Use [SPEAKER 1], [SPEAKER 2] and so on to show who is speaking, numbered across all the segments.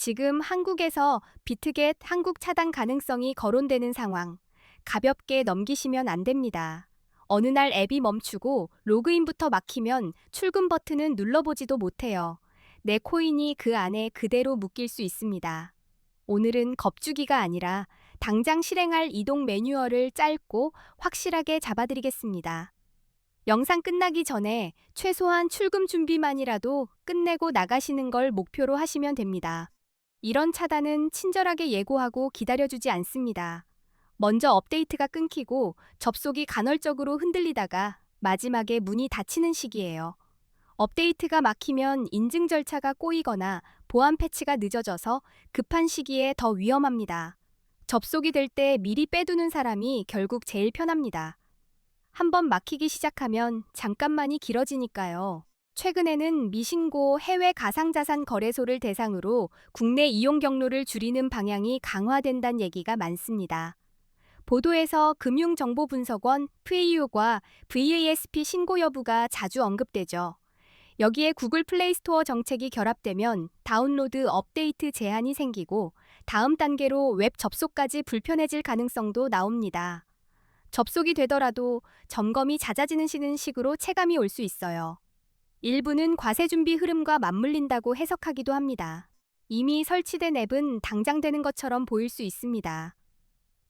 [SPEAKER 1] 지금 한국에서 비트겟 한국 차단 가능성이 거론되는 상황. 가볍게 넘기시면 안 됩니다. 어느 날 앱이 멈추고 로그인부터 막히면 출금 버튼은 눌러보지도 못해요. 내 코인이 그 안에 그대로 묶일 수 있습니다. 오늘은 겁주기가 아니라 당장 실행할 이동 매뉴얼을 짧고 확실하게 잡아드리겠습니다. 영상 끝나기 전에 최소한 출금 준비만이라도 끝내고 나가시는 걸 목표로 하시면 됩니다. 이런 차단은 친절하게 예고하고 기다려주지 않습니다. 먼저 업데이트가 끊기고 접속이 간헐적으로 흔들리다가 마지막에 문이 닫히는 시기예요. 업데이트가 막히면 인증 절차가 꼬이거나 보안 패치가 늦어져서 급한 시기에 더 위험합니다. 접속이 될 때 미리 빼두는 사람이 결국 제일 편합니다. 한번 막히기 시작하면 잠깐만이 길어지니까요. 최근에는 미신고 해외 가상자산 거래소를 대상으로 국내 이용 경로를 줄이는 방향이 강화된다는 얘기가 많습니다. 보도에서 금융정보분석원 VASP VASP 신고 여부가 자주 언급되죠. 여기에 구글 플레이 스토어 정책이 결합되면 다운로드 업데이트 제한이 생기고 다음 단계로 웹 접속까지 불편해질 가능성도 나옵니다. 접속이 되더라도 점검이 잦아지는 식으로 체감이 올 수 있어요. 일부는 과세 준비 흐름과 맞물린다고 해석하기도 합니다. 이미 설치된 앱은 당장 되는 것처럼 보일 수 있습니다.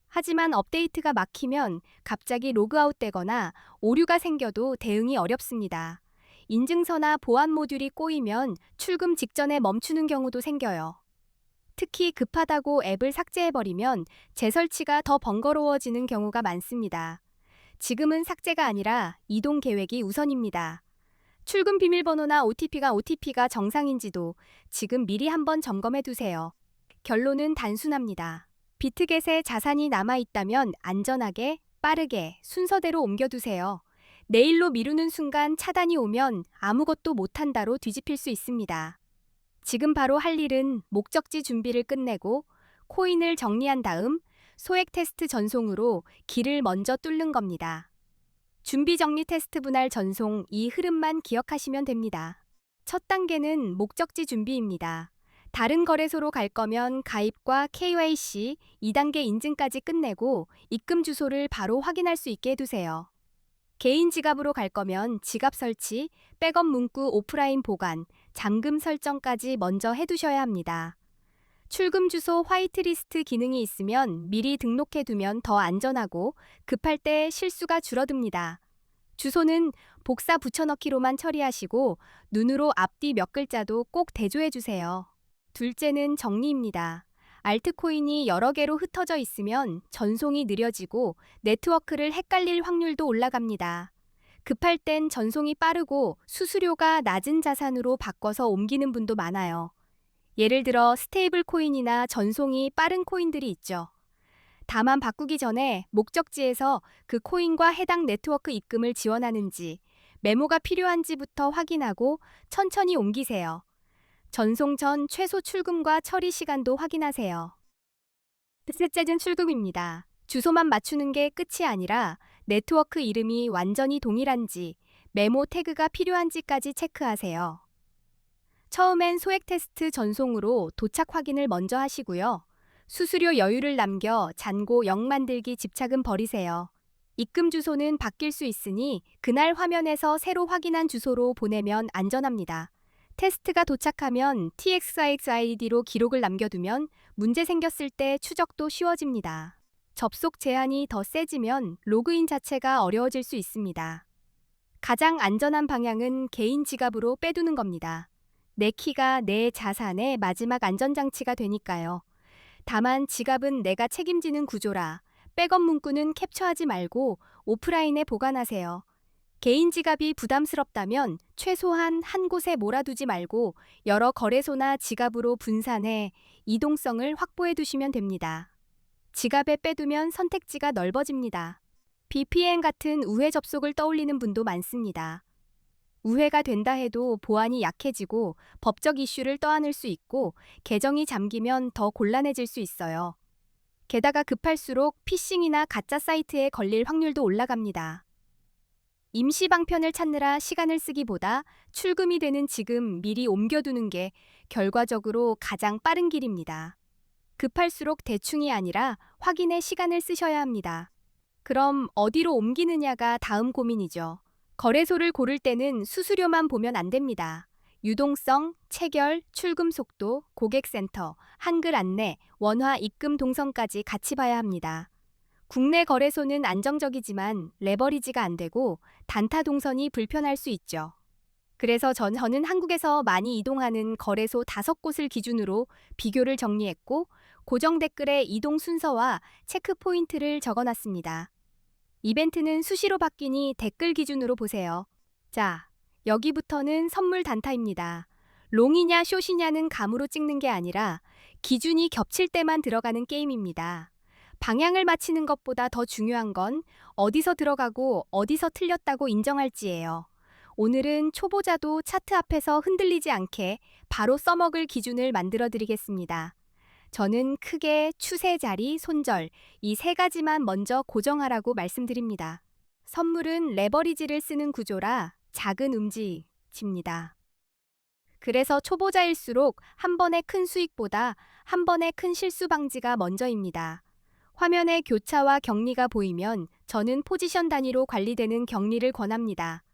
[SPEAKER 1] 하지만 업데이트가 막히면 갑자기 로그아웃되거나 오류가 생겨도 대응이 어렵습니다. 인증서나 보안 모듈이 꼬이면 출금 직전에 멈추는 경우도 생겨요. 특히 급하다고 앱을 삭제해버리면 재설치가 더 번거로워지는 경우가 많습니다. 지금은 삭제가 아니라 이동 계획이 우선입니다. 출금 비밀번호나 OTP가 정상인지도 지금 미리 한번 점검해 두세요. 결론은 단순합니다. 비트겟에 자산이 남아있다면 안전하게, 빠르게, 순서대로 옮겨두세요. 내일로 미루는 순간 차단이 오면 아무것도 못한다로 뒤집힐 수 있습니다. 지금 바로 할 일은 목적지 준비를 끝내고 코인을 정리한 다음 소액 테스트 전송으로 길을 먼저 뚫는 겁니다. 준비 정리 테스트 분할 전송 이 흐름만 기억하시면 됩니다. 첫 단계는 목적지 준비입니다. 다른 거래소로 갈 거면 가입과 KYC 2단계 인증까지 끝내고 입금 주소를 바로 확인할 수 있게 해두세요. 개인 지갑으로 갈 거면 지갑 설치, 백업 문구 오프라인 보관, 잠금 설정까지 먼저 해두셔야 합니다. 출금 주소 화이트리스트 기능이 있으면 미리 등록해두면 더 안전하고 급할 때 실수가 줄어듭니다. 주소는 복사 붙여넣기로만 처리하시고 눈으로 앞뒤 몇 글자도 꼭 대조해주세요. 둘째는 정리입니다. 알트코인이 여러 개로 흩어져 있으면 전송이 느려지고 네트워크를 헷갈릴 확률도 올라갑니다. 급할 땐 전송이 빠르고 수수료가 낮은 자산으로 바꿔서 옮기는 분도 많아요. 예를 들어 스테이블 코인이나 전송이 빠른 코인들이 있죠. 다만 바꾸기 전에 목적지에서 그 코인과 해당 네트워크 입금을 지원하는지, 메모가 필요한지부터 확인하고 천천히 옮기세요. 전송 전 최소 출금과 처리 시간도 확인하세요. 셋째는 출금입니다. 주소만 맞추는 게 끝이 아니라 네트워크 이름이 완전히 동일한지, 메모 태그가 필요한지까지 체크하세요. 처음엔 소액 테스트 전송으로 도착 확인을 먼저 하시고요. 수수료 여유를 남겨 잔고 0 만들기 집착은 버리세요. 입금 주소는 바뀔 수 있으니 그날 화면에서 새로 확인한 주소로 보내면 안전합니다. 테스트가 도착하면 TXID로 기록을 남겨두면 문제 생겼을 때 추적도 쉬워집니다. 접속 제한이 더 세지면 로그인 자체가 어려워질 수 있습니다. 가장 안전한 방향은 개인 지갑으로 빼두는 겁니다. 내 키가 내 자산의 마지막 안전장치가 되니까요. 다만 지갑은 내가 책임지는 구조라 백업 문구는 캡처하지 말고 오프라인에 보관하세요. 개인 지갑이 부담스럽다면 최소한 한 곳에 몰아두지 말고 여러 거래소나 지갑으로 분산해 이동성을 확보해 두시면 됩니다. 지갑에 빼두면 선택지가 넓어집니다. VPN 같은 우회 접속을 떠올리는 분도 많습니다. 우회가 된다 해도 보안이 약해지고 법적 이슈를 떠안을 수 있고 계정이 잠기면 더 곤란해질 수 있어요. 게다가 급할수록 피싱이나 가짜 사이트에 걸릴 확률도 올라갑니다. 임시 방편을 찾느라 시간을 쓰기보다 출금이 되는 지금 미리 옮겨두는 게 결과적으로 가장 빠른 길입니다. 급할수록 대충이 아니라 확인에 시간을 쓰셔야 합니다. 그럼 어디로 옮기느냐가 다음 고민이죠. 거래소를 고를 때는 수수료만 보면 안 됩니다. 유동성, 체결, 출금 속도, 고객센터, 한글 안내, 원화 입금 동선까지 같이 봐야 합니다. 국내 거래소는 안정적이지만 레버리지가 안 되고 단타 동선이 불편할 수 있죠. 그래서 저는 한국에서 많이 이동하는 거래소 5곳을 기준으로 비교를 정리했고 고정 댓글에 이동 순서와 체크 포인트를 적어놨습니다. 이벤트는 수시로 바뀌니 댓글 기준으로 보세요. 자, 여기부터는 선물 단타입니다. 롱이냐 숏이냐는 감으로 찍는 게 아니라 기준이 겹칠 때만 들어가는 게임입니다. 방향을 맞히는 것보다 더 중요한 건 어디서 들어가고 어디서 틀렸다고 인정할지예요. 오늘은 초보자도 차트 앞에서 흔들리지 않게 바로 써먹을 기준을 만들어 드리겠습니다. 저는 크게 추세 자리, 손절 이 3가지만 먼저 고정하라고 말씀드립니다. 선물은 레버리지를 쓰는 구조라 작은 움직임입니다. 그래서 초보자일수록 한 번의 큰 수익보다 한 번의 큰 실수 방지가 먼저입니다. 화면에 교차와 격리가 보이면 저는 포지션 단위로 관리되는 격리를 권합니다.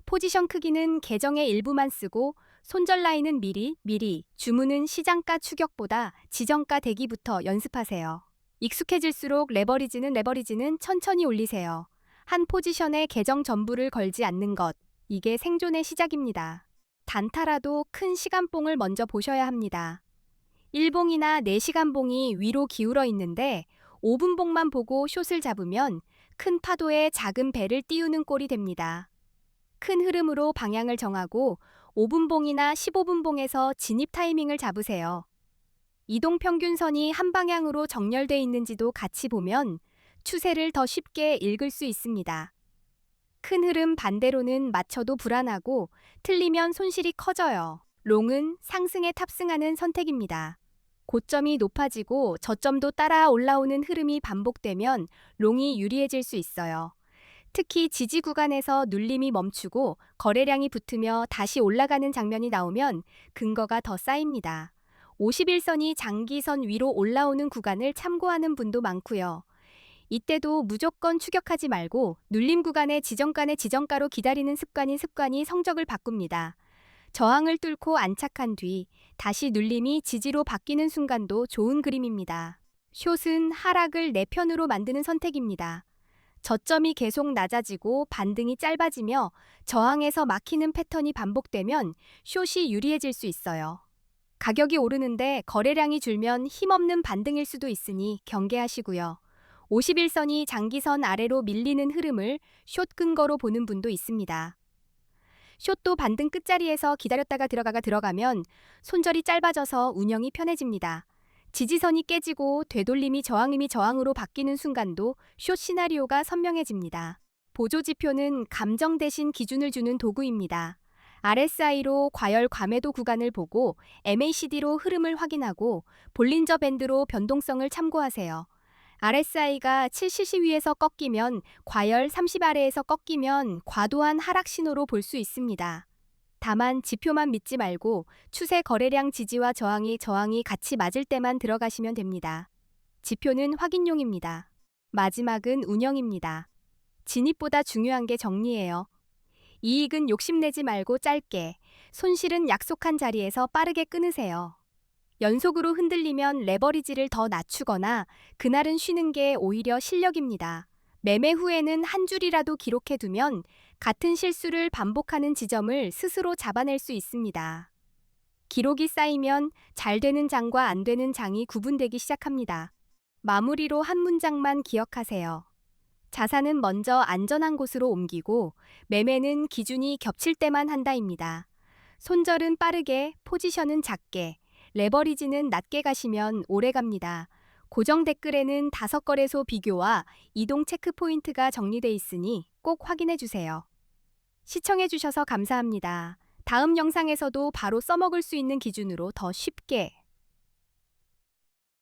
[SPEAKER 1] 포지션 크기는 계정의 일부만 쓰고 손절 라인은 미리, 주문은 시장가 추격보다 지정가 대기부터 연습하세요. 익숙해질수록 레버리지는 천천히 올리세요. 한 포지션에 계정 전부를 걸지 않는 것, 이게 생존의 시작입니다. 단타라도 큰 시간봉을 먼저 보셔야 합니다. 1봉이나 4시간 봉이 위로 기울어 있는데 5분 봉만 보고 숏을 잡으면 큰 파도에 작은 배를 띄우는 꼴이 됩니다. 큰 흐름으로 방향을 정하고 5분 봉이나 15분 봉에서 진입 타이밍을 잡으세요. 이동 평균선이 한 방향으로 정렬돼 있는지도 같이 보면 추세를 더 쉽게 읽을 수 있습니다. 큰 흐름 반대로는 맞춰도 불안하고 틀리면 손실이 커져요. 롱은 상승에 탑승하는 선택입니다. 고점이 높아지고 저점도 따라 올라오는 흐름이 반복되면 롱이 유리해질 수 있어요. 특히 지지 구간에서 눌림이 멈추고 거래량이 붙으며 다시 올라가는 장면이 나오면 근거가 더 쌓입니다. 51선이 장기선 위로 올라오는 구간을 참고하는 분도 많고요. 이때도 무조건 추격하지 말고 눌림 구간의 지정가의 지정가로 기다리는 습관이 성적을 바꿉니다. 저항을 뚫고 안착한 뒤 다시 눌림이 지지로 바뀌는 순간도 좋은 그림입니다. 숏은 하락을 내 편으로 만드는 선택입니다. 저점이 계속 낮아지고 반등이 짧아지며 저항에서 막히는 패턴이 반복되면 숏이 유리해질 수 있어요. 가격이 오르는데 거래량이 줄면 힘없는 반등일 수도 있으니 경계하시고요. 51선이 장기선 아래로 밀리는 흐름을 숏 근거로 보는 분도 있습니다. 숏도 반등 끝자리에서 기다렸다가 들어가면 손절이 짧아져서 운영이 편해집니다. 지지선이 깨지고 되돌림이 저항으로 바뀌는 순간도 숏 시나리오가 선명해집니다. 보조지표는 감정 대신 기준을 주는 도구입니다. RSI로 과열 과매도 구간을 보고 MACD로 흐름을 확인하고 볼린저 밴드로 변동성을 참고하세요. RSI가 70 위에서 꺾이면 과열 30 아래에서 꺾이면 과도한 하락 신호로 볼 수 있습니다. 다만 지표만 믿지 말고 추세 거래량 지지와 저항이 같이 맞을 때만 들어가시면 됩니다. 지표는 확인용입니다. 마지막은 운영입니다. 진입보다 중요한 게 정리예요. 이익은 욕심내지 말고 짧게, 손실은 약속한 자리에서 빠르게 끊으세요. 연속으로 흔들리면 레버리지를 더 낮추거나 그날은 쉬는 게 오히려 실력입니다. 매매 후에는 한 줄이라도 기록해두면 같은 실수를 반복하는 지점을 스스로 잡아낼 수 있습니다. 기록이 쌓이면 잘 되는 장과 안 되는 장이 구분되기 시작합니다. 마무리로 한 문장만 기억하세요. 자산은 먼저 안전한 곳으로 옮기고 매매는 기준이 겹칠 때만 한다입니다. 손절은 빠르게, 포지션은 작게, 레버리지는 낮게 가시면 오래 갑니다. 고정 댓글에는 5거래소 비교와 이동 체크 포인트가 정리돼 있으니 꼭 확인해 주세요. 시청해 주셔서 감사합니다. 다음 영상에서도 바로 써먹을 수 있는 기준으로 더 쉽게